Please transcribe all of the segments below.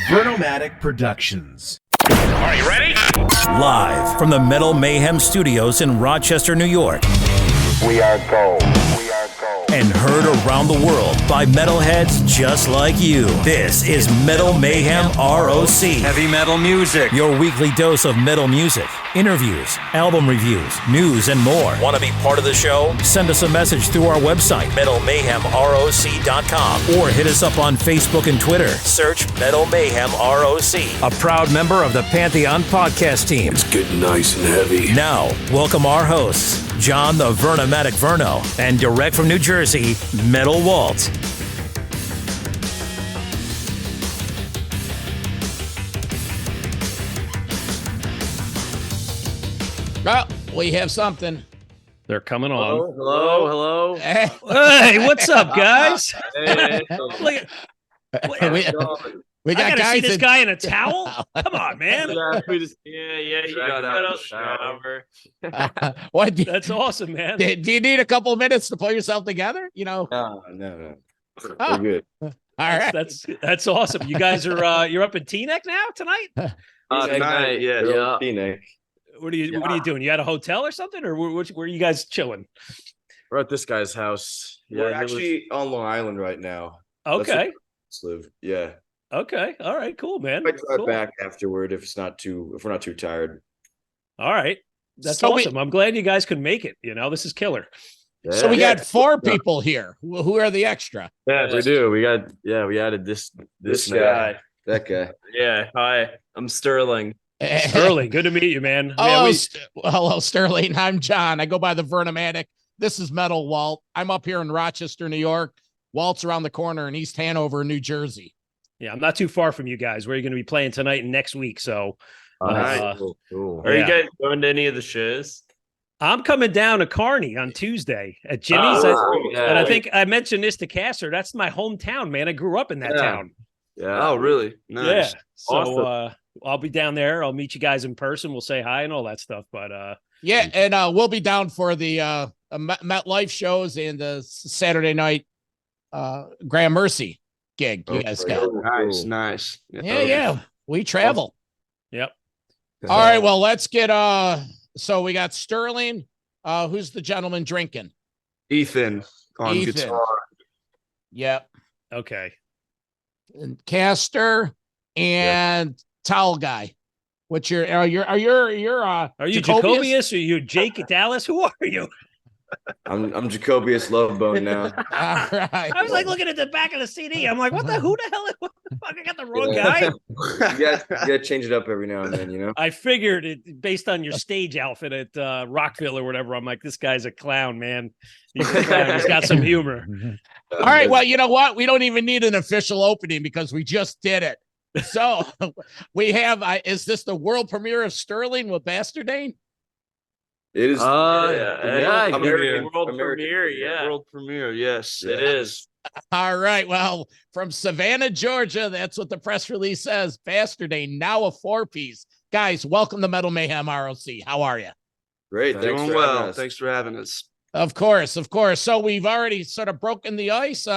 Vernomatic Productions. Are you ready? Live from the Metal Mayhem Studios in Rochester, New York. We are gold. We are gold. And heard around the world by metalheads just like you. This is Metal Mayhem ROC. Heavy metal music. Your weekly dose of metal music, interviews, album reviews, news, and more. Want to be part of the show? Send us a message through our website, metalmayhemroc.com, or hit us up on Facebook and Twitter. Search Metal Mayhem ROC. A proud member of the Pantheon podcast team. It's getting nice and heavy. Now, welcome our hosts, John the Vernomatic Verno, and direct from New Jersey, Metal Walt. Well, we have something. They're coming on. Hello. Hey, what's up, guys? Hey. We got I gotta guys see this in- guy in a towel. Come on, man. You got out of the shower. What do, That's awesome, man. do you need a couple of minutes to pull yourself together? You know. No. Oh, We're good. all right. That's awesome. You guys are you're up in Teaneck now tonight. Tonight, yeah. What are you doing? You at a hotel or something, or where are you guys chilling? We're at this guy's house. We're actually on Long Island right now. Okay. Live. Yeah. Okay. All right. Cool, man. I drive Cool. back afterward if we're not too tired. All right. That's So awesome. I'm glad you guys could make it. You know, this is killer. So we got four people here. Who are the extra? Yeah, we do. We added this guy. That guy. Yeah. Hi, I'm Sterling. Sterling, good to meet you, man. Hello, Man, hello, Sterling. I'm John. I go by the Vernomatic. This is Metal Walt. I'm up here in Rochester, New York. Walt's around the corner in East Hanover, New Jersey. yeah, I'm not too far from you guys. Where you're going to be playing tonight and next week. So, Cool. Are you Yeah. guys going to any of the shows? I'm coming down to Kearney on Tuesday at Jimmy's. And I think I mentioned this to Castor. That's my hometown, man. I grew up in that town. Yeah. Oh, really? Nice. Yeah. So Awesome. I'll be down there. I'll meet you guys in person. We'll say hi and all that stuff. But Yeah, and we'll be down for the MetLife shows and the Saturday night Gramercy gig. You guys got. Nice. Yeah. We travel. yep. All right, well, let's get so we got Sterling. Who's the gentleman drinking? Ethan on Ethan. guitar. Yep. Okay. And Castor and Towel Guy. What's your are you Are you Jacobious or you Jake Dallas? Who are you? I'm Jacobious Lovebone now. All right. I was like looking at the back of the CD. I'm like, who the hell? What the fuck? I got the wrong guy. You gotta change it up every now and then, you know. I figured it based on your stage outfit at Rockville or whatever. I'm like, this guy's a clown, man. He's a clown. He's got some humor. All right, well, you know what? We don't even need an official opening because we just did it. So we have is this the world premiere of Sterling with Bastardane? It is. World premiere. Yeah. World premiere. Yes, it is. All right. Well, from Savannah, Georgia, that's what the press release says. Bastardane, now a 4-piece. Guys, welcome to Metal Mayhem ROC. How are you? Great. Thanks Doing for well. having us. Thanks for having us. Of course. So we've already sort of broken the ice.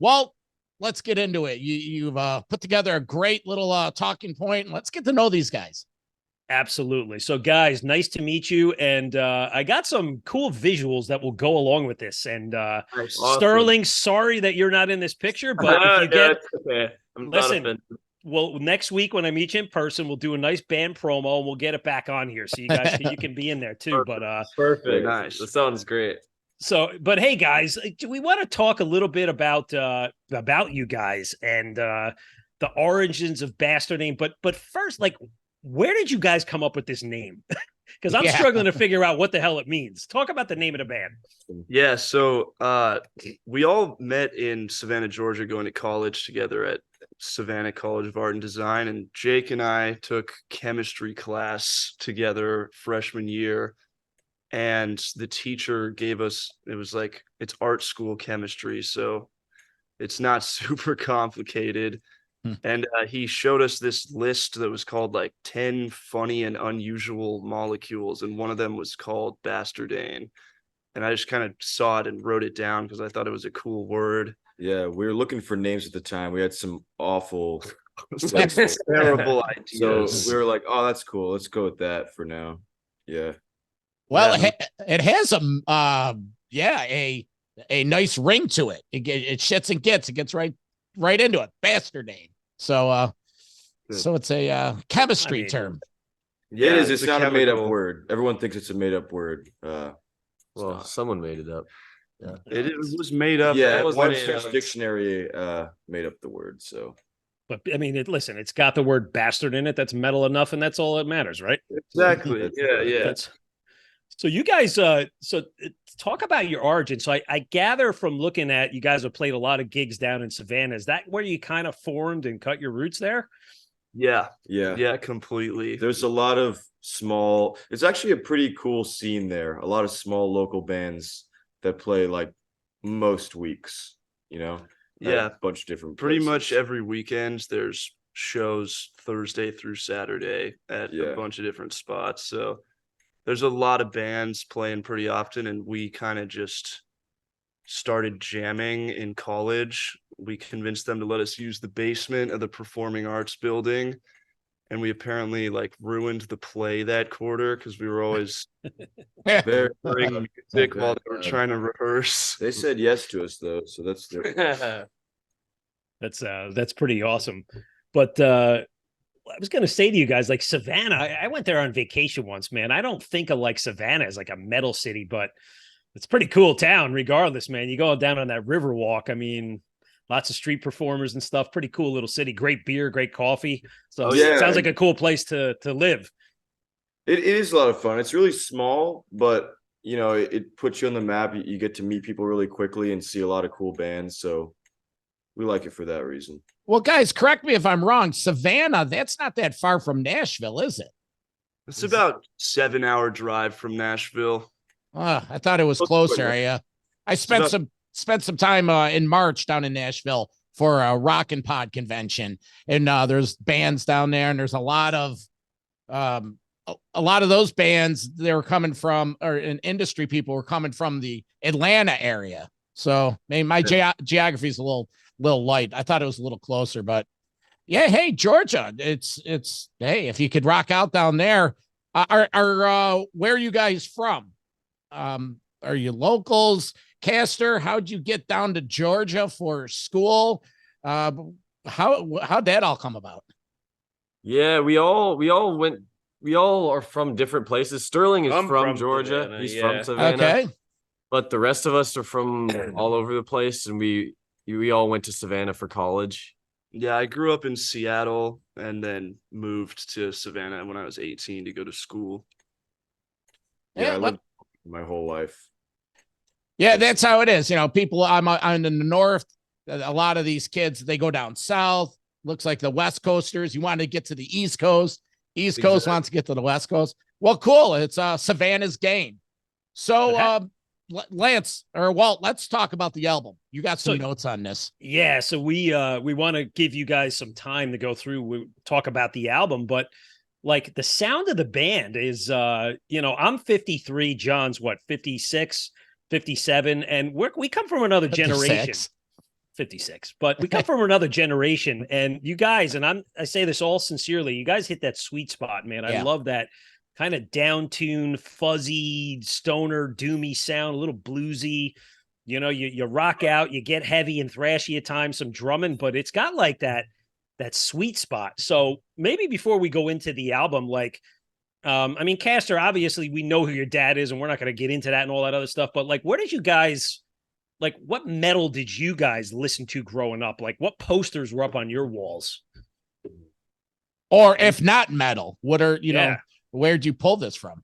Walt, let's get into it. You've put together a great little talking point. Let's get to know these guys. Absolutely. So, guys, nice to meet you. And I got some cool visuals that will go along with this. And Awesome. Sterling, sorry that you're not in this picture, but if you get, it's okay. I'm listen, not offended. well, next week when I meet you in person, we'll do a nice band promo and we'll get it back on here so you guys you can be in there too. But Perfect. Nice. That sounds great. so, but hey, guys, we want to talk a little bit about you guys and the origins of Bastardane. But first, like, where did you guys come up with this name? Because I'm struggling to figure out what the hell it means. Talk about the name of the band. Yeah, so we all met in Savannah, Georgia, going to college together at Savannah College of Art and Design. And Jake and I took chemistry class together freshman year. And the teacher gave us, it was like, it's art school chemistry. So it's not super complicated. And he showed us this list that was called like 10 funny and unusual molecules. And one of them was called Bastardane. And I just kind of saw it and wrote it down because I thought it was a cool word. Yeah, we were looking for names at the time. We had some awful That's terrible So ideas. we were like, oh, that's cool. Let's go with that for now. Yeah. Well, Yeah. it has a nice ring to it. It shits and gets. It gets right into it. Bastardane. So Good. so it's a chemistry I mean, term. Yeah, it is. it's It's a not a made up chemical. word. Everyone thinks it's a made up word. Well, not. someone made it up. Yeah. It was made up. Yeah, was Webster's made up. dictionary made up the word. So But I mean, listen, it's got the word bastard in it. That's metal enough, and that's all that matters, right? Exactly. Yeah. That's so you guys. Talk about your origin. So I gather from looking at you guys have played a lot of gigs down in Savannah. Is that where you kind of formed and cut your roots there? Yeah. yeah. Yeah, completely. There's a lot of small, it's actually a pretty cool scene there. A lot of small local bands that play like most weeks, at Yeah, a bunch of different pretty places. much every weekend there's shows Thursday through Saturday at a bunch of different spots. So there's a lot of bands playing pretty often, and we kind of just started jamming in college. We convinced them to let us use the basement of the performing arts building, and we apparently like ruined the play that quarter because we were always Very- playing music while they were trying to rehearse. They said yes to us though, so that's That's pretty awesome. But I was gonna say to you guys, like Savannah, I went there on vacation once, man. I don't think of like Savannah as like a metal city, but it's a pretty cool town regardless, man. You go down on that river walk. I mean, lots of street performers and stuff. Pretty cool little city. Great beer, great coffee. So it sounds like a cool place to live. It is a lot of fun. It's really small, but it puts you on the map. You get to meet people really quickly and see a lot of cool bands. So we like it for that reason. Well, guys, correct me if I'm wrong. Savannah, that's not that far from Nashville, is it? It's about 7-hour drive from Nashville. I thought it was closer. I spent some time in March down in Nashville for a Rock and Pod convention, and there's bands down there, and there's a lot of those bands. They were coming from, or industry people were coming from the Atlanta area. So maybe my geography is a little light. I thought it was a little closer, but yeah. Hey, Georgia, it's hey, if you could rock out down there. Where are you guys from? Are you locals? Castor, how'd you get down to Georgia for school? How'd that all come about? Yeah, we all are from different places. Sterling is from Georgia. Savannah, He's from Savannah. Okay. But the rest of us are from all over the place, and we all went to Savannah for college. Yeah, I grew up in Seattle and then moved to Savannah when I was 18 to go to school. I lived my whole life. Yeah, that's how it is. People, I'm in the north. A lot of these kids, they go down south. Looks like the West Coasters. You want to get to the East Coast. East Coast wants to get to the West Coast. Well, cool. It's Savannah's game. So, Lance or Walt, let's talk about the album. You got some notes on this. Yeah, so we want to give you guys some time to go through. We talk about the album, but like the sound of the band is, I'm 53. John's what, 56, 57, and we come from another 56. generation. 56, but we come from another generation, and you guys, and I say this all sincerely, you guys hit that sweet spot, man. I love that kind of down-tuned, fuzzy, stoner, doomy sound, a little bluesy. You rock out, you get heavy and thrashy at times, some drumming, but it's got like that sweet spot. So maybe before we go into the album, like, Castor, obviously we know who your dad is, and we're not going to get into that and all that other stuff, but like, where did you guys, like, what metal did you guys listen to growing up? Like, what posters were up on your walls? Or if not metal, what are, where'd you pull this from?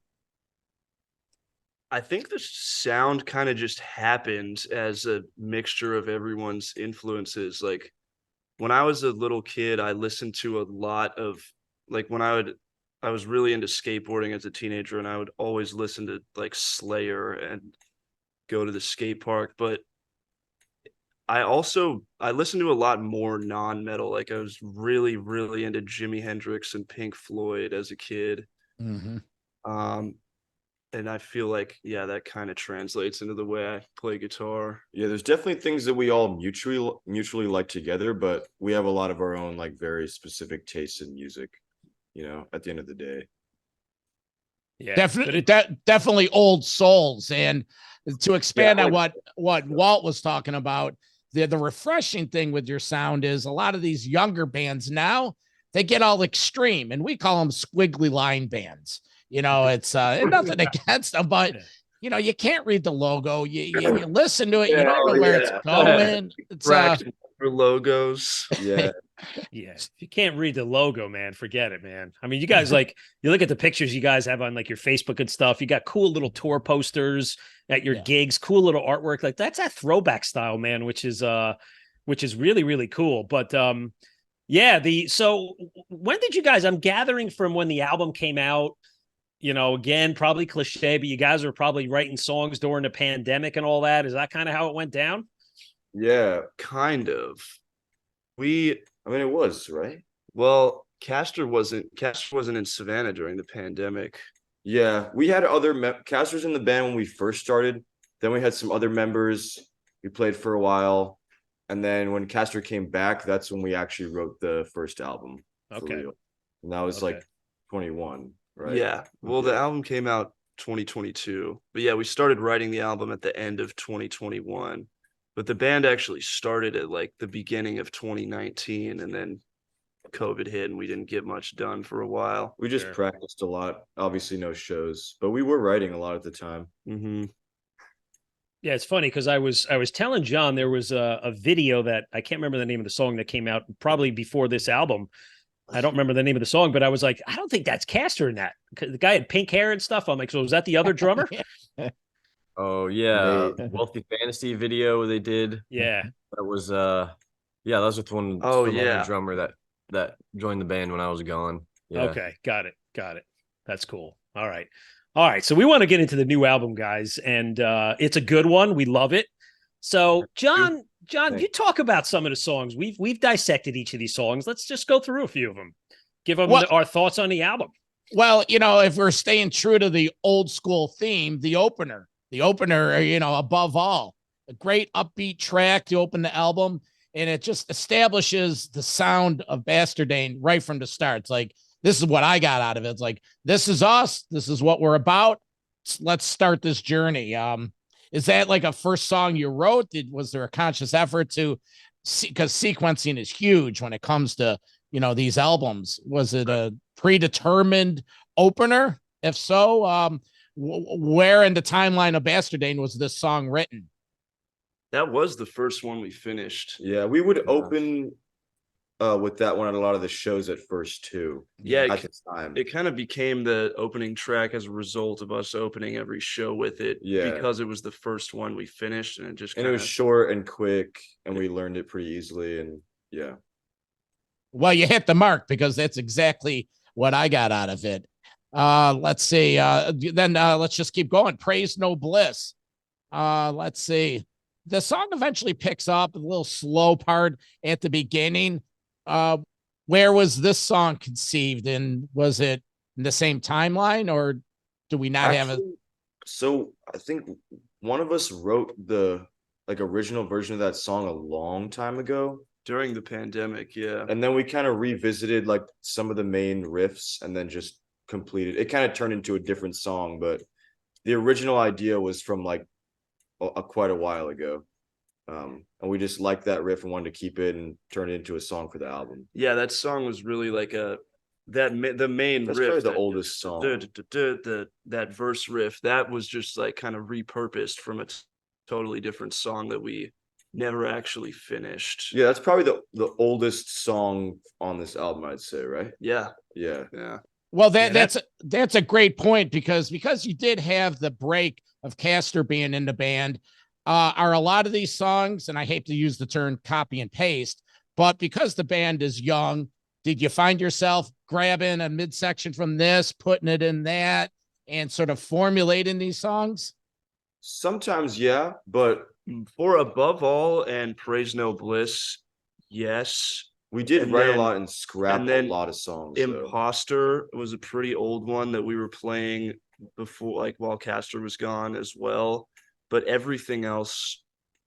I think the sound kind of just happened as a mixture of everyone's influences. Like when I was a little kid, I listened to a lot of, like, I was really into skateboarding as a teenager, and I would always listen to like Slayer and go to the skate park. But I listened to a lot more non-metal. Like I was really, really into Jimi Hendrix and Pink Floyd as a kid. Mm-hmm. And I feel like, yeah, that kind of translates into the way I play guitar. Yeah, there's definitely things that we all mutually like together, but we have a lot of our own like very specific tastes in music, you know, at the end of the day. Yeah, Definitely, definitely old souls. And to expand on what Walt was talking about, the refreshing thing with your sound is a lot of these younger bands now, they get all extreme, and we call them squiggly line bands. You know, it's nothing against them, but you know, you can't read the logo. You listen to it, you don't know where it's going. It's for logos. Yeah. Yeah, if you can't read the logo, man, forget it, man. I mean, you guys like you look at the pictures you guys have on like your Facebook and stuff. You got cool little tour posters at your gigs, cool little artwork. Like that's that throwback style, man, which is really, really cool. But yeah, so when did you guys, I'm gathering from when the album came out, you know, again, probably cliche, but you guys were probably writing songs during the pandemic and all that. Is that kind of how it went down? Yeah, Kind of. I mean, it was, right? Well, Castor wasn't in Savannah during the pandemic. Yeah, we had other Castor's in the band when we first started. Then we had some other members. We played for a while. And then when Castor came back, that's when we actually wrote the first album. Okay. And that was like 21, right? Yeah. Well, the album came out 2022. But yeah, we started writing the album at the end of 2021. But the band actually started at like the beginning of 2019, and then COVID hit and we didn't get much done for a while. We just practiced a lot. Obviously no shows, but we were writing a lot at the time. Mm-hmm. Yeah, it's funny because I was telling John there was a video that I can't remember the name of the song that came out probably before this album. I don't remember the name of the song, but I was like, I don't think that's Castor in that. The guy had pink hair and stuff. I'm like, so was that the other drummer? Oh yeah, Wealthy Fantasy video they did. Yeah, that was that was with one. Oh the yeah, drummer that joined the band when I was gone. Yeah. Okay, got it. That's cool. All right. So we want to get into the new album, guys, and it's a good one. We love it. So John, you talk about some of the songs. We've dissected each of these songs. Let's just go through a few of them. Give them our thoughts on the album. Well, you know, if we're staying true to the old school theme, the opener, you know, above all, a great upbeat track to open the album. And it just establishes the sound of Bastardane right from the start. It's like, this is what I got out of it. It's like, this is us. This is what we're about. Let's start this journey. Is that like a first song you wrote? Was there a conscious effort to because sequencing is huge when it comes to, you know, these albums? Was it a predetermined opener? If so, where in the timeline of Bastardane was this song written? That was the first one we finished. Yeah, we would open with that one at a lot of the shows at first too. Yeah, at the time. It kind of became the opening track as a result of us opening every show with it. Yeah, because it was the first one we finished, and it just it was short and quick, and we learned it pretty easily. And yeah, well, you hit the mark because that's exactly what I got out of it. Let's see. Then let's just keep going. Praise No Bliss. Let's see. The song eventually picks up a little slow part at the beginning. Where was this song conceived, and was it in the same timeline, or do we not have it? So I think one of us wrote the original version of that song a long time ago during the pandemic. Yeah. And then we kind of revisited like some of the main riffs and then just completed. It kind of turned into a different song, but the original idea was from like quite a while ago. And we just liked that riff and wanted to keep it and turn it into a song for the album. Yeah, that song was really like the main That's riff. That's the oldest song. That verse riff, that was just like kind of repurposed from a totally different song that we never actually finished. Yeah, that's probably the oldest song on this album, I'd say, right? Yeah. Yeah. Well, that's a great point because you did have the break of Castor being in the band. Are a lot of these songs, and I hate to use the term copy and paste, but because the band is young, did you find yourself grabbing a midsection from this, putting it in that, and sort of formulating these songs? Sometimes, yeah, but for Above All and Praise No Bliss, yes. We did write a lot and scrap a lot of songs. Imposter was a pretty old one that we were playing before, like while Castor was gone as well. But everything else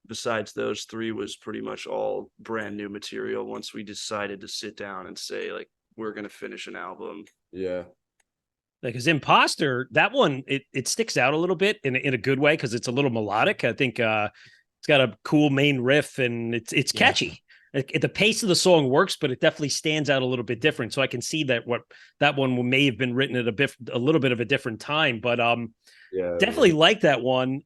besides those three was pretty much all brand new material once we decided to sit down and say, like, we're going to finish an album. Yeah. Because Imposter, that one, it sticks out a little bit in a good way because it's a little melodic. I think it's got a cool main riff and it's catchy. The pace of the song works, but it definitely stands out a little bit different. So I can see that that one may have been written at a little bit of a different time, but definitely like that one.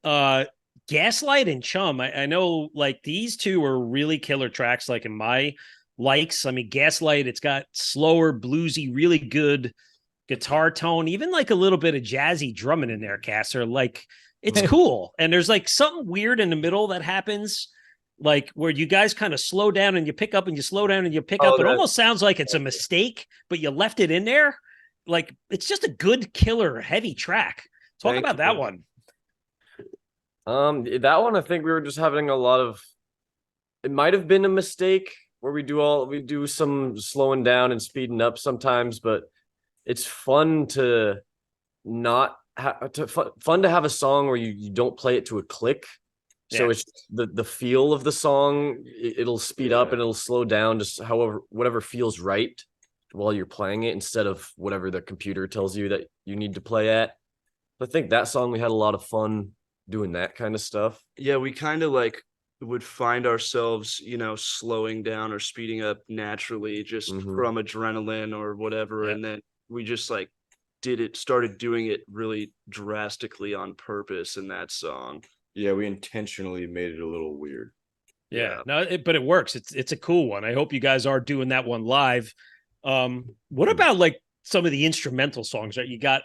Gaslight and Chum, I know like these two are really killer tracks. Like in my likes, I mean, Gaslight, it's got slower, bluesy, really good guitar tone, even like a little bit of jazzy drumming in there, Castor. Like it's cool. And there's like something weird in the middle that happens, like where you guys kind of slow down and you pick up and you slow down and you pick up. It almost sounds like it's a mistake, but you left it in there. Like it's just a good killer heavy track. Talk about that one. That one, I think we were just having a lot of, it might have been a mistake where we do some slowing down and speeding up sometimes, but it's fun to not fun to have a song where you don't play it to a click. Yeah. So it's the feel of the song, it'll speed up and it'll slow down just whatever feels right while you're playing it instead of whatever the computer tells you that you need to play at. I think that song we had a lot of fun doing that kind of stuff. Yeah, we kind of like would find ourselves, slowing down or speeding up naturally just from adrenaline or whatever. Yeah. And then we just like started doing it really drastically on purpose in that song. Yeah, we intentionally made it a little weird. Yeah. No, but it works. It's a cool one. I hope you guys are doing that one live. What about like some of the instrumental songs that you got?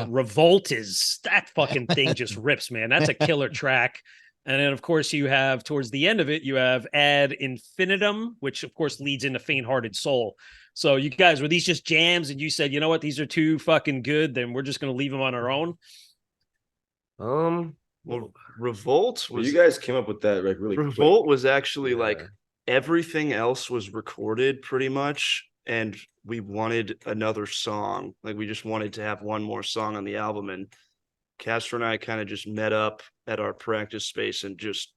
Revolt is that fucking thing just rips, man. That's a killer track. And then, of course, you have towards the end of it, you have Ad Infinitum, which, of course, leads into Faint Hearted Soul. So you guys, were these just jams and you said, you know what, these are too fucking good, then we're just going to leave them on our own? Well, Revolt was... you guys came up with that like really Revolt quick. Was actually like everything else was recorded pretty much, and we wanted another song. Like we just wanted to have one more song on the album, and Castor and I kind of just met up at our practice space and just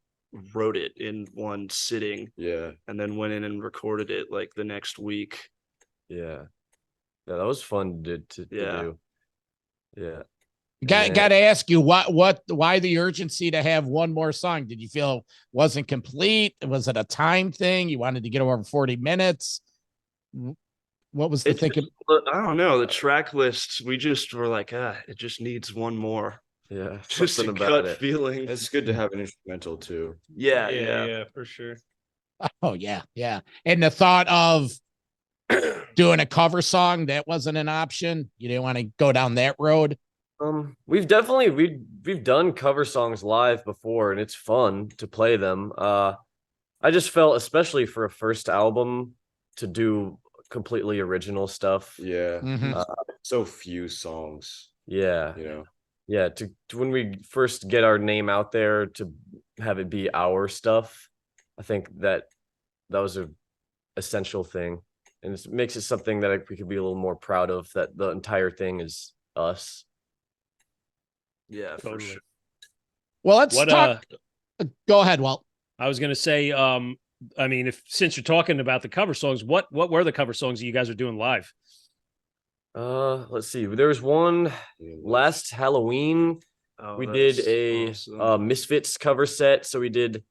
wrote it in one sitting. Yeah. And then went in and recorded it like the next week. Yeah. Yeah, that was fun to do. Yeah. Got to ask you why the urgency to have one more song? Did you feel it wasn't complete? Was it a time thing? You wanted to get over 40 minutes? What was the thinking? I don't know. The track list, we just were like, it just needs one more. Yeah. Just a gut feeling. It's good to have an instrumental too. Yeah, for sure. Oh, yeah. And the thought of doing a cover song, that wasn't an option. You didn't want to go down that road. We've done cover songs live before, and it's fun to play them. I just felt, especially for a first album, to do completely original stuff. Yeah. So few songs. Yeah. Yeah. To when we first get our name out there, to have it be our stuff, I think that was a essential thing, and it makes it something that we could be a little more proud of, that the entire thing is us. Yeah, totally. For sure. Well, let's talk. Go ahead, Walt. I was going to say, I mean, since you're talking about the cover songs, what were the cover songs that you guys are doing live? Let's see. There was one last Halloween. We did a Misfits cover set. So we did,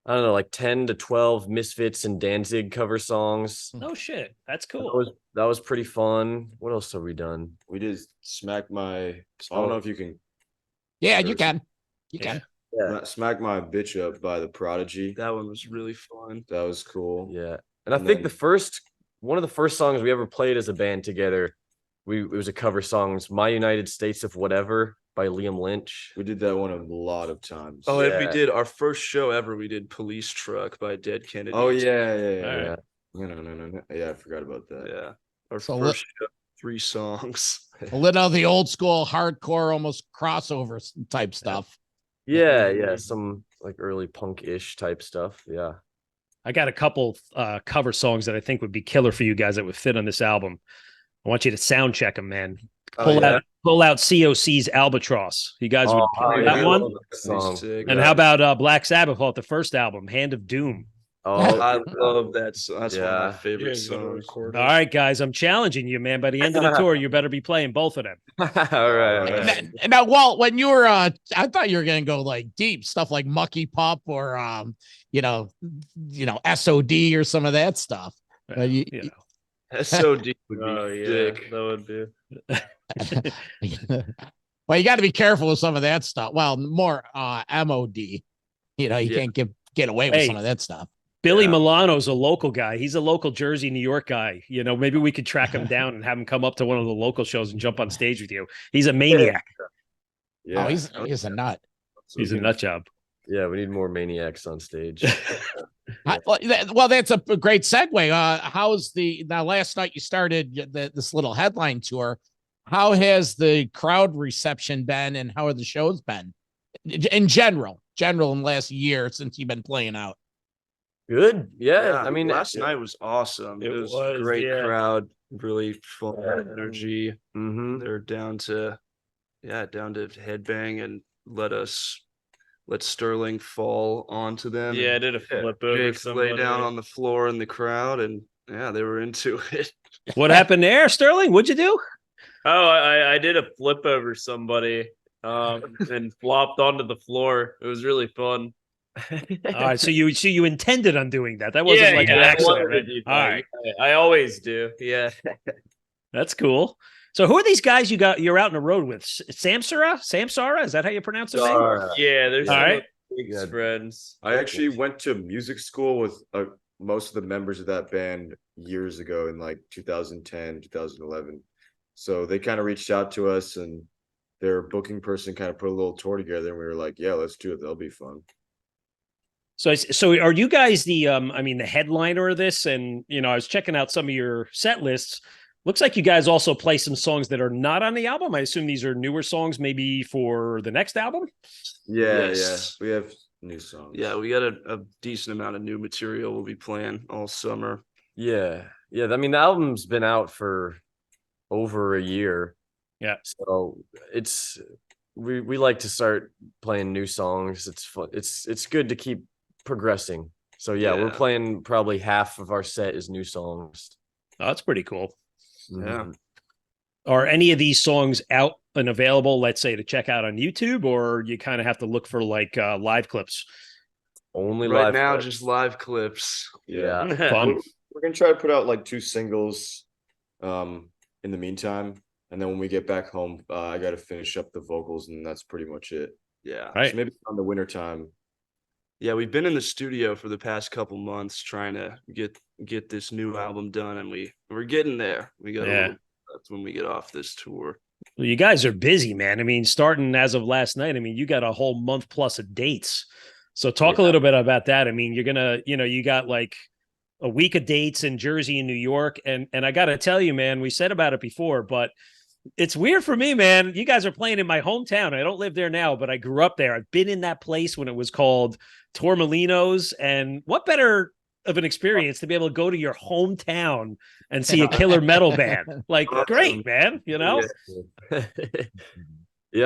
I don't know, like 10 to 12 Misfits and Danzig cover songs. Oh shit, that's cool. That was pretty fun. What else have we done? We did Smack My. I don't know if you can. Yeah, you can. You can. Yeah. Smack My Bitch Up by The Prodigy. That one was really fun. That was cool. Yeah. And I think one of the first songs we ever played as a band together, it was a cover song, My United States of Whatever by Liam Lynch. We did that one a lot of times. Oh, and we did our first show ever. We did Police Truck by Dead Kennedys. Oh, yeah. Right. No. Yeah, I forgot about that. Yeah. Our first show, 3 songs. A little of the old school hardcore, almost crossover type stuff. Yeah. Some like early punk-ish type stuff. Yeah. I got a couple cover songs that I think would be killer for you guys that would fit on this album. I want you to sound check them, man. pull out COC's Albatross. You guys would play that one. Song. Sick. And how about Black Sabbath off the first album, Hand of Doom? Oh, I love that song. That's one of Yeah. my favorite songs. All right, guys, I'm challenging you, man. By the end of the tour, you better be playing both of them. all right. Now, Walt, when you were, I thought you were gonna go like deep stuff like Mucky Pup or, SOD or some of that stuff. SOD would be sick. That would be. Well, you got to be careful with some of that stuff. Well, more MOD. You can't get away with some of that stuff. Billy Milano's a local guy. He's a local Jersey, New York guy. Maybe we could track him down and have him come up to one of the local shows and jump on stage with you. He's a maniac. Yeah. Oh, he's a nut. He's a nut job. Yeah, we need more maniacs on stage. Well, that's a great segue. How's now last night you started this little headline tour. How has the crowd reception been and how are the shows been in general in the last year since you've been playing out? Good. Yeah. I mean, last night was awesome. It was a great crowd, really fun energy. They're down to headbang and let Sterling fall onto them. Yeah, I did a flip over. Jake lay down on the floor in the crowd, and they were into it. What happened there, Sterling? What'd you do? Oh, I did a flip over somebody and flopped onto the floor. It was really fun. All right, so you intended on doing that. That wasn't an accident, right? All right. I always do. Yeah. That's cool. So who are these guys you're out on the road with? Samsara? Is that how you pronounce it? Yeah, there's all right. big friends. I actually went to music school with most of the members of that band years ago in like 2010, 2011. So they kind of reached out to us and their booking person kind of put a little tour together and we were like, yeah, let's do it. That'll be fun. So are you guys the headliner of this? And I was checking out some of your set lists. Looks like you guys also play some songs that are not on the album. I assume these are newer songs, maybe for the next album. Yeah, we have new songs. Yeah, we got a decent amount of new material we'll be playing all summer. Yeah. I mean, the album's been out for over a year. Yeah. So we like to start playing new songs. It's fun. It's good to keep progressing. So we're playing probably half of our set is new songs. Oh, that's pretty cool. Yeah. Are any of these songs out and available, let's say, to check out on YouTube, or you kind of have to look for like live clips? Only right live now, clips. just live clips. Yeah. Fun. We're gonna try to put out like 2 singles in the meantime. And then when we get back home, I got to finish up the vocals, and that's pretty much it. Yeah. Right. So maybe on the winter time. Yeah, we've been in the studio for the past couple months trying to get this new album done, and we're getting there. We got that's when we get off this tour. Well, you guys are busy, man. I mean, starting as of last night, you got a whole month plus of dates. So talk a little bit about that. I mean, you're gonna, you got like a week of dates in Jersey and New York, and I got to tell you, man, we said about it before, but it's weird for me, man. You guys are playing in my hometown. I don't live there now, but I grew up there. I've been in that place when it was called Tormelinos. And what better of an experience to be able to go to your hometown and see a killer metal band? Like, great, man. Yeah,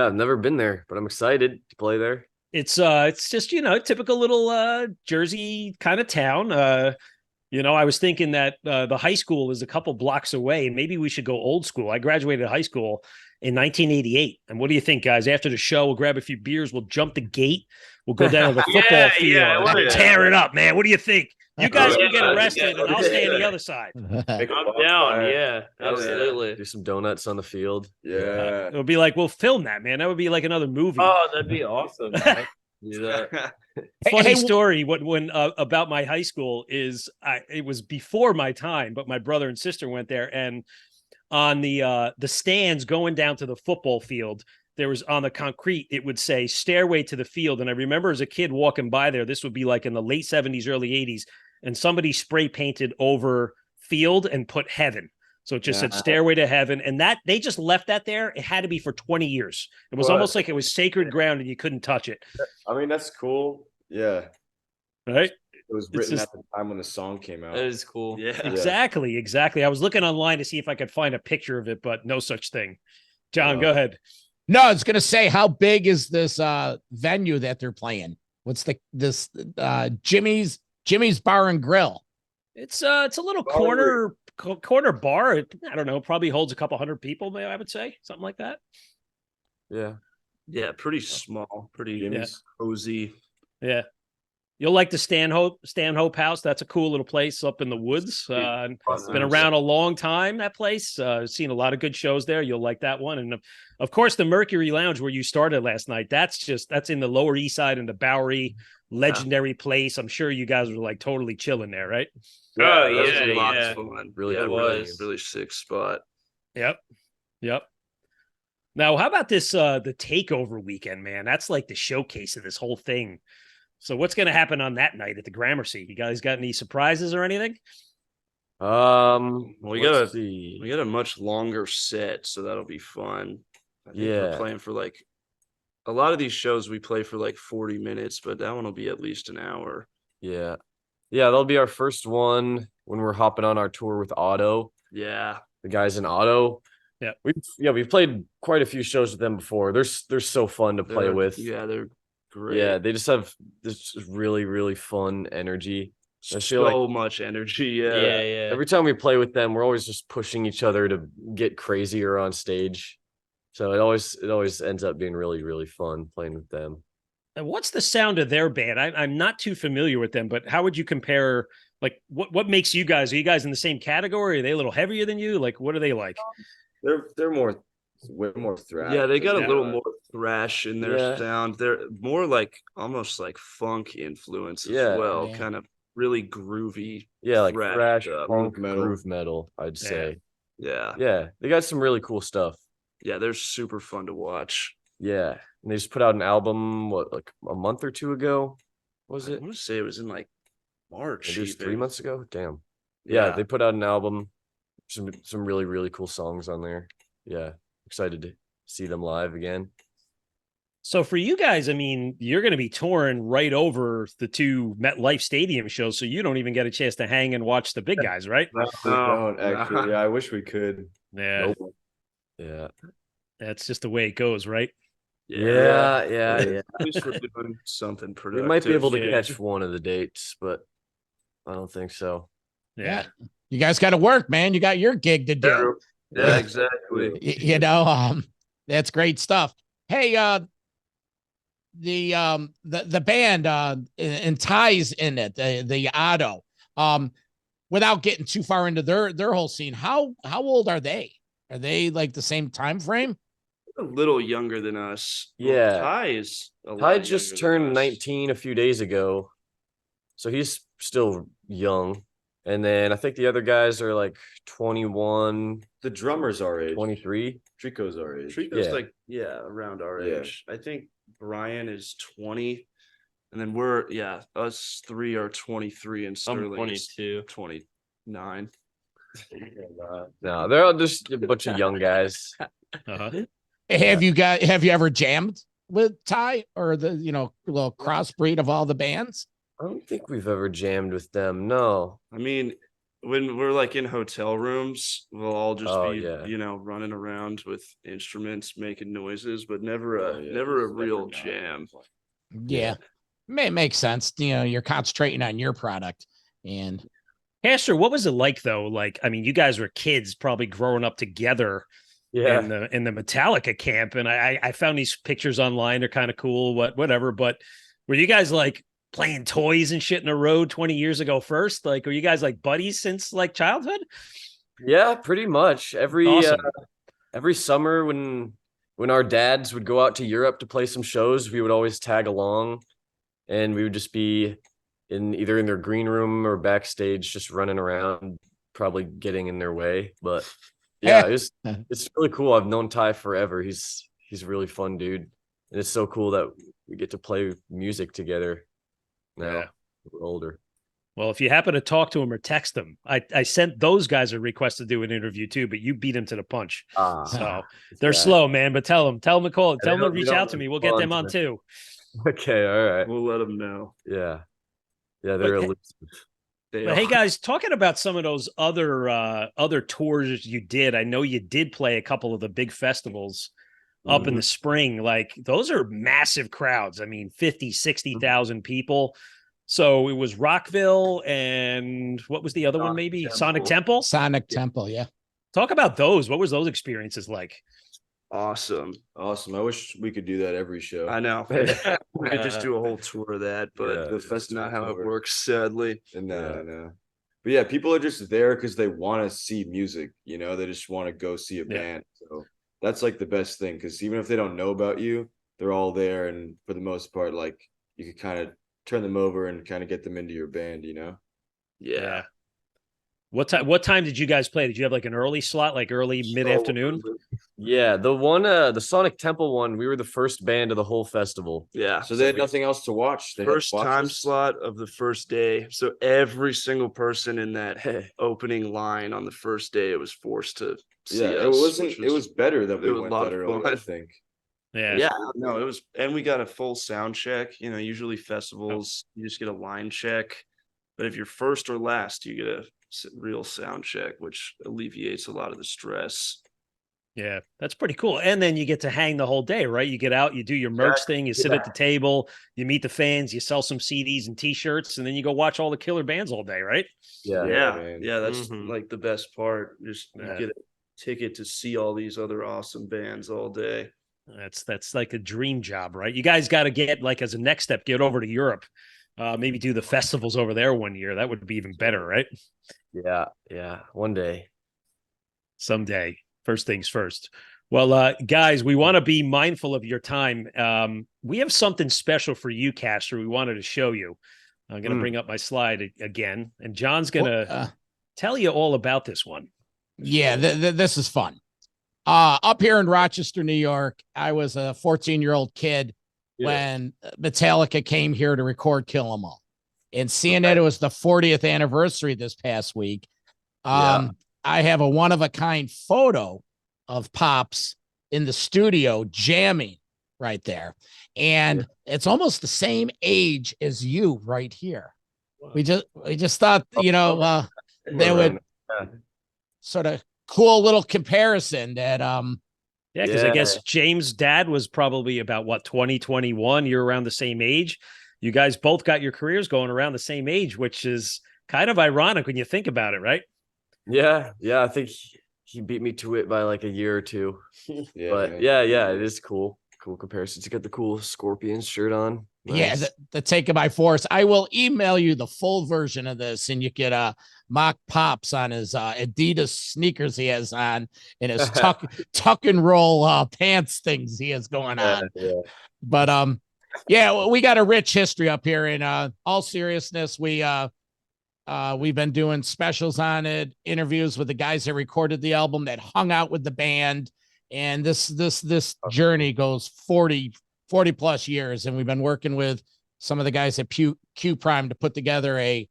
I've never been there, but I'm excited to play there. It's just, typical little Jersey kind of town. I was thinking that the high school is a couple blocks away. Maybe we should go old school. I graduated high school in 1988. And what do you think, guys? After the show, we'll grab a few beers. We'll jump the gate. We'll go down to the football field and tear it up, man. What do you think? You guys can get arrested, and I'll stay on the other side. I'm down. Yeah, absolutely. Do some donuts on the field. Yeah. It'll be like, we'll film that, man. That would be like another movie. Oh, that'd be awesome. Do that. Funny story. When about my high school is it was before my time, but my brother and sister went there, and on the stands going down to the football field, there was on the concrete, it would say "Stairway to the Field." And I remember as a kid walking by there, this would be like in the late 70s, early 80s, and somebody spray painted over field and put heaven. So it just said "Stairway to Heaven," and that they just left that there. It had to be for 20 years. It was almost like it was sacred ground and you couldn't touch it. I mean, that's cool. Yeah. Right. It was written at the time when the song came out. That is cool. Yeah. Exactly. I was looking online to see if I could find a picture of it, but no such thing. John, go ahead. No, I was gonna say, how big is this venue that they're playing? What's this Jimmy's Bar and Grill? It's a little corner bar. I don't know, probably holds a couple hundred people, maybe I would say, something like that. Yeah. Yeah, pretty small, pretty cozy. Yeah. You'll like the Stanhope House. That's a cool little place up in the woods. It's been around a long time, that place. Seen a lot of good shows there. You'll like that one. And of course, the Mercury Lounge where you started last night, that's in the Lower East Side in the Bowery, legendary place. I'm sure you guys were like totally chilling there, right? Oh, that was yeah, a lot yeah. of fun. Really yeah, cool really sick spot. Yep. Now, how about this the Takeover weekend, man? That's like the showcase of this whole thing. So what's going to happen on that night at the Gramercy? You guys got any surprises or anything? Well, we got see. a much longer set, so that'll be fun. I think we're Yeah. playing for like a lot of these shows we play for like 40 minutes, but that one will be at least an hour. Yeah. Yeah, that'll be our first one when we're hopping on our tour with OTTO. Yeah. The guys in OTTO. Yeah. We've played quite a few shows with them before. They're so fun to play with. Yeah, they're great. Yeah, they just have this really, really fun energy. I feel So like much energy. Yeah. Yeah. every time we play with them, we're always just pushing each other to get crazier on stage. So it always ends up being really, really fun playing with them. And what's the sound of their band? I'm not too familiar with them, but how would you compare? Like, what makes you guys? Are you guys in the same category? Are they a little heavier than you? Like, what are they like? They're way more thrash. Yeah, they got a Yeah. little more thrash in their Yeah. sound. They're more like almost like funk influence as Yeah. well. Yeah. Kind of really groovy. Yeah, like thrashed thrash, up. punk, metal. groove metal, I'd say. Yeah. Yeah, they got some really cool stuff. Yeah, they're super fun to watch. Yeah, and they just put out an album like a month or two ago. Was I it? want to say it was in like March. Maybe it was 3 even. months ago. Damn. Yeah, they put out an album. Some really, really cool songs on there. Yeah, excited to see them live again. So for you guys, I mean, you're going to be touring right over the two MetLife Stadium shows, so you don't even get a chance to hang and watch the big guys, right? We don't actually. Yeah, I wish we could. Yeah, Nope. Yeah. that's just the way it goes, right? Yeah. At least we're doing something We productive. might be able to Yeah. catch one of the dates, but I don't think so. Yeah. You guys got to work, man. You got your gig to do. Yeah, exactly. You know, that's great stuff. Hey, the band and Tye's in it, the OTTO. Without getting too far into their whole scene, how old are they? Are they like the same time frame? A little younger than us. Yeah. Tye is a lot Ty just younger than turned us. 19 a few days ago, so he's still young. And then I think the other guys are like 21, The drummer's our age. 23. Trico's our age. Trico's Yeah. like around our Yeah. age. I think Brian is 20, and then us three are 23, and I'm Sterling is 22. 29. No, they're all just a bunch of young guys. Uh-huh. Have you ever jammed with Tye or the little crossbreed of all the bands? I don't think we've ever jammed with them. No. I mean, when we're like in hotel rooms, we'll all just Oh, be yeah. running around with instruments, making noises, but never a Never real not. jam. Yeah. Makes sense. You're concentrating on your product. And Castor, what was it like though? Like, I mean, you guys were kids probably growing up together Yeah. in the Metallica camp. And I found these pictures online. They're kind of cool, whatever. But were you guys like playing toys and shit in the road 20 years ago first? Like, were you guys like buddies since like childhood? Yeah, pretty much. Awesome. Every summer when our dads would go out to Europe to play some shows, we would always tag along, and we would just be either in their green room or backstage, just running around, probably getting in their way. But yeah, it's really cool. I've known Tye forever. He's a really fun dude, and it's so cool that we get to play music together now. Yeah. We're older. Well, if you happen to talk to him or text him, I sent those guys a request to do an interview too, but you beat him to the punch. So they're slow, man. But tell them to call, tell them to reach out to me. We'll get them on too. Okay, all right. We'll let them know. Yeah, they're But- elusive. But hey, guys, talking about some of those other tours you did, I know you did play a couple of the big festivals up in the spring. Like those are massive crowds. I mean, 50, 60,000 people. So it was Rockville and what was the other one? Maybe Sonic Temple. Sonic Temple, yeah. Talk about those. What was those experiences like? Awesome. Awesome. I wish we could do that every show. I know. We could just do a whole tour of that, but that's not how it works, sadly. No. But yeah, people are just there because they want to see music, you know, they just want to go see a band. So that's like the best thing, because even if they don't know about you, they're all there. And for the most part, like you could kind of turn them over and kind of get them into your band, you know? Yeah. What time did you guys play? Did you have like an early slot, like early mid-afternoon? Yeah, the one, the Sonic Temple one, we were the first band of the whole festival. Yeah. So they had nothing else to watch. They First had time watches. slot of the first day. So every single person in that opening line on the first day, it was forced to see us. It wasn't. Which It was better that we it was a went lot that of early, fun. I think. Yeah, no, it was, and we got a full sound check. You know, usually festivals, you just get a line check, but if you're first or last, you get a real sound check, which alleviates a lot of the stress. Yeah, that's pretty cool. And then you get to hang the whole day, right? You get out, you do your merch thing, you sit at the table, you meet the fans, you sell some CDs and t-shirts, and then you go watch all the killer bands all day, right? Yeah, that's like the best part. Just you get a ticket to see all these other awesome bands all day. That's like a dream job, right? You guys got to get, like, as a next step, get over to Europe. Maybe do the festivals over there one year. That would be even better, right? Yeah. One day. Someday. First things first. Well, guys, we want to be mindful of your time. We have something special for you, Castor. We wanted to show you. I'm going to bring up my slide again, and John's going to tell you all about this one. Yeah, this is fun. Up here in Rochester, New York, I was a 14-year-old kid when Metallica came here to record Kill 'Em All. And seeing that it was the 40th anniversary this past week, I have a one-of-a-kind photo of Pops in the studio jamming right there. And it's almost the same age as you right here. We just thought, you know, they would sort of cool little comparison that because I guess James' dad was probably about 2021. You're around the same age. You guys both got your careers going around the same age, which is kind of ironic when you think about it, right? Yeah, I think he beat me to it by like a year or two. But it is cool comparison. To get the cool Scorpions shirt on. Nice. Yeah, the Take It by Force. I will email you the full version of this, and you could mock Pops on his Adidas sneakers he has on, and his tuck and roll pants things he has going on. But we got a rich history up here. In all seriousness, we've been doing specials on it, interviews with the guys that recorded the album, that hung out with the band, and this journey goes 40 plus years, and we've been working with some of the guys at Q Prime to put together a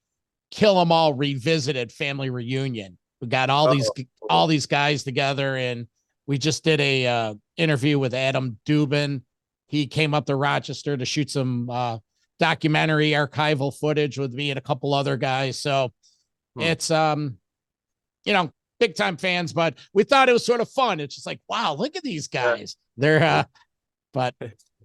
Kill 'Em All revisited family reunion. We got all these guys together, and we just did a interview with Adam Dubin. He came up to Rochester to shoot some documentary archival footage with me and a couple other guys. So it's big time fans, but we thought it was sort of fun. It's just like, wow, look at these guys. They're but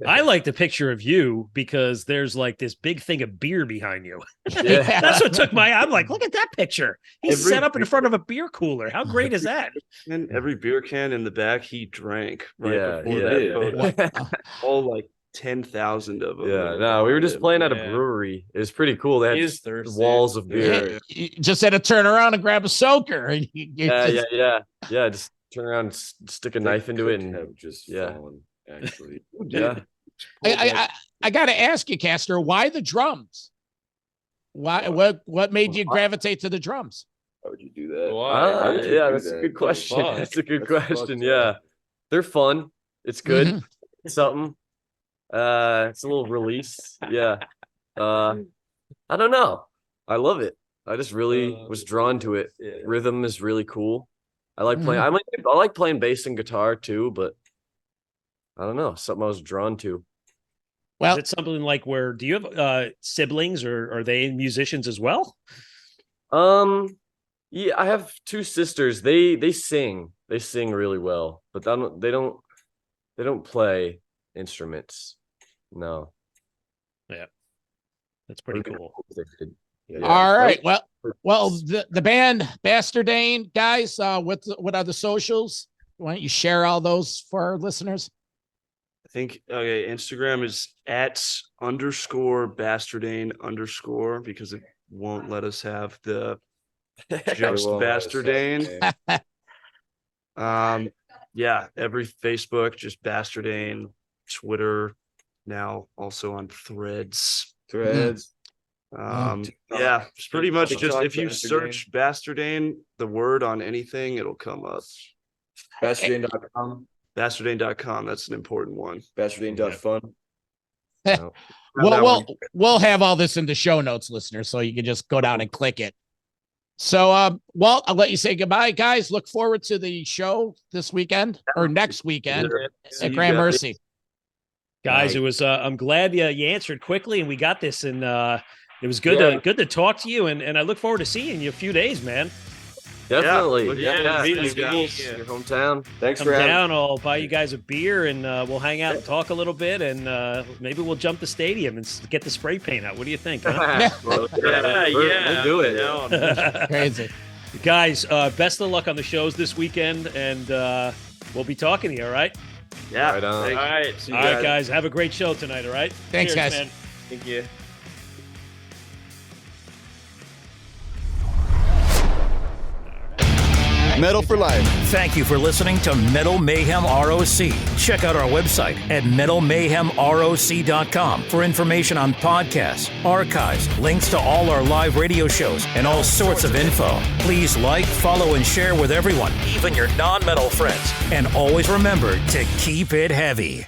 I like the picture of you because there's like this big thing of beer behind you. That's what took I'm like, look at that picture. He's set up in front of a beer cooler. How great is that? And every beer can in the back he drank before that. All like 10,000 of them. Yeah, no, we were just playing at a brewery. It was pretty cool. They had walls of beer. You just had to turn around and grab a soaker. Just turn around and stick a knife into it and just fallen, actually. I got to ask you, Castor, why the drums? Why? What made you gravitate to the drums? Why would you do that? That's a good question. That's a good question. Yeah, they're fun. It's good. It's something. It's a little release. I don't know. I love it. I just really was drawn to it. Rhythm is really cool. I like playing. I like playing bass and guitar too, but I don't know, something I was drawn to. Well, is it something like do you have siblings, or are they musicians as well? Yeah, I have two sisters. They sing. They sing really well, but they don't play instruments. No. Yeah. That's pretty cool. All right. Well, the band Bastardane, guys, what are the socials? Why don't you share all those for our listeners? I think Instagram is @_Bastardane_ because it won't let us have the just Bastardane. Yeah, every Facebook, just Bastardane, Twitter, now also on Threads. Yeah, It's pretty much just if you Bastardane. search Bastardane, the word on anything, it'll come up. Bastardane.com. Bastardane.com, that's an important one. Bastardane.fun. We'll have all this in the show notes, listeners, so you can just go down and click it. So, Walt, I'll let you say goodbye, guys. Look forward to the show this weekend or next weekend at Gramercy. Guys, it was I'm glad you answered quickly and we got this, and it was good to talk to you, and I look forward to seeing you a few days, man. Definitely. Yeah. Your hometown. Thanks Come for having down, I'll buy you guys a beer, and we'll hang out and talk a little bit, and maybe we'll jump the stadium and get the spray paint out. What do you think? Huh? We'll do it. Crazy. Guys, best of luck on the shows this weekend, and we'll be talking to you, all right? Yeah. Right on. All right. See you All right, guys, have a great show tonight, all right? Thanks, Cheers, guys. man. Thank you. Metal for life. Thank you for listening to Metal Mayhem ROC. Check out our website at metalmayhemroc.com for information on podcasts, archives, links to all our live radio shows, and all sorts of info. Please like, follow, and share with everyone, even your non-metal friends. And always remember to keep it heavy.